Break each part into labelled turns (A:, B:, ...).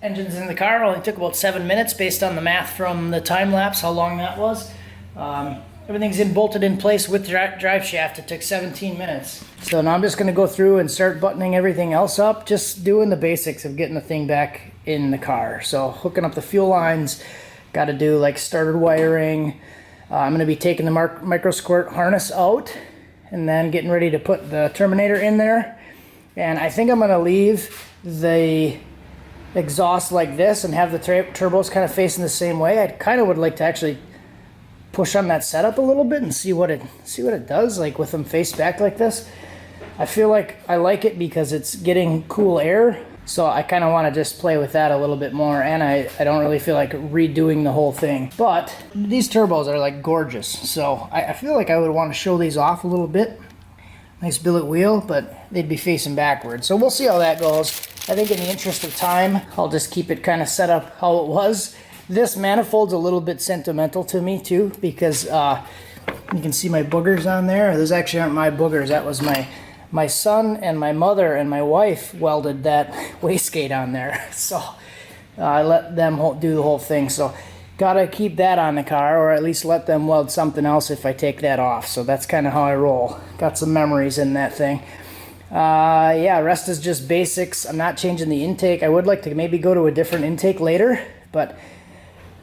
A: Engine's in the car. Only took about 7 minutes based on the math from the time lapse, how long that was. Everything's bolted in place with drive shaft. It took 17 minutes. So now I'm just going to go through and start buttoning everything else up, just doing the basics of getting the thing back in the car. So hooking up the fuel lines, got to do like starter wiring. I'm going to be taking the micro squirt harness out and then getting ready to put the terminator in there. And I think I'm going to leave the exhaust like this and have the turbos kind of facing the same way. I kind of would like to actually push on that setup a little bit and see what it does, like with them face back like this. I feel like I like it because it's getting cool air, so I kind of want to just play with that a little bit more, and I don't really feel like redoing the whole thing. But these turbos are like gorgeous, so I feel like I would want to show these off a little bit. Nice billet wheel, but they'd be facing backwards, so we'll see how that goes. I think in the interest of time, I'll just keep it kind of set up how it was. This manifold's a little bit sentimental to me too, because you can see my boogers on there. Those actually aren't my boogers. That was my son and my mother and my wife welded that wastegate on there. So I let them do the whole thing. So gotta keep that on the car, or at least let them weld something else if I take that off. So that's kind of how I roll. Got some memories in that thing. Yeah, rest is just basics. I'm not changing the intake. I would like to maybe go to a different intake later, but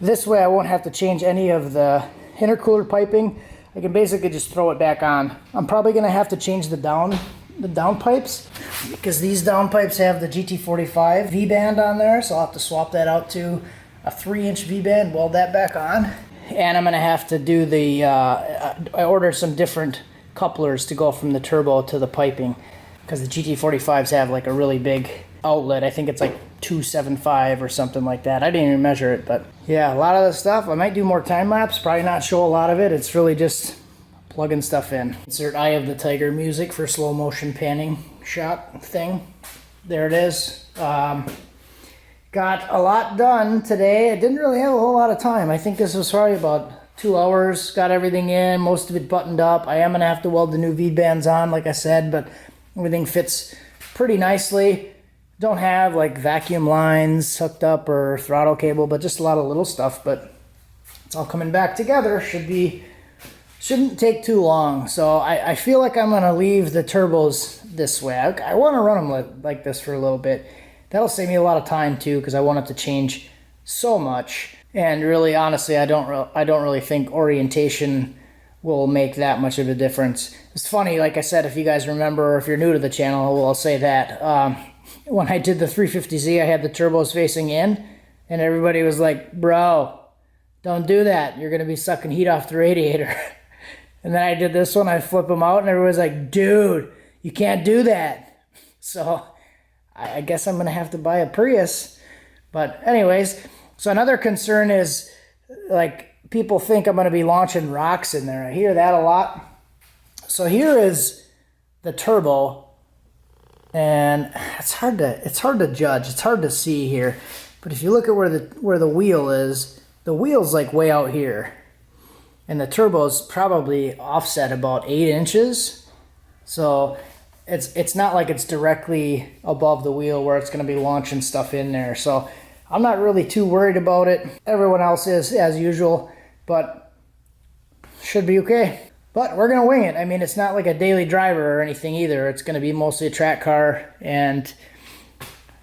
A: this way I won't have to change any of the intercooler piping. I can basically just throw it back on. I'm probably going to have to change the down pipes, because these down pipes have the GT45 V-band on there, so I'll have to swap that out to a 3-inch V-band, weld that back on. And I'm going to have to do the, I ordered some different couplers to go from the turbo to the piping, because the GT45s have like a really big outlet. I think it's like 275 or something like that. I didn't even measure it, but yeah, a lot of the stuff. I might do more time lapse, probably not show a lot of it. It's really just plugging stuff in. Insert Eye of the Tiger music for slow motion panning shot thing. There it is. Got a lot done today. I didn't really have a whole lot of time. I think this was probably about 2 hours. Got everything in, most of it buttoned up. I am gonna have to weld the new V-bands on, like I said, but everything fits pretty nicely. Don't have like vacuum lines hooked up or throttle cable, but just a lot of little stuff. But it's all coming back together. Shouldn't take too long. So I feel like I'm gonna leave the turbos this way. I want to run them like this for a little bit. That'll save me a lot of time too, because I won't have to change so much. And really, honestly, I don't really think orientation will make that much of a difference. It's funny, like I said, if you guys remember, or if you're new to the channel, I'll say that. When I did the 350Z, I had the turbos facing in, and everybody was like, bro, don't do that. You're going to be sucking heat off the radiator. And then I did this one, I flip them out, and everybody's like, dude, you can't do that. So I guess I'm going to have to buy a Prius. But anyways, so another concern is, like, people think I'm going to be launching rocks in there. I hear that a lot. So here is the turbo. And it's hard to judge. It's hard to see here. But if you look at where the wheel is, the wheel's like way out here. And the turbo's probably offset about 8 inches. So it's not like it's directly above the wheel where it's going to be launching stuff in there. So I'm not really too worried about it. Everyone else is, as usual, but should be okay. But we're going to wing it. I mean, it's not like a daily driver or anything either. It's going to be mostly a track car, and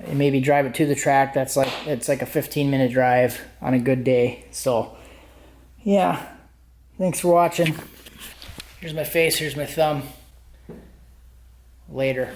A: maybe drive it to the track. It's like a 15-minute drive on a good day. So, yeah. Thanks for watching. Here's my face. Here's my thumb. Later.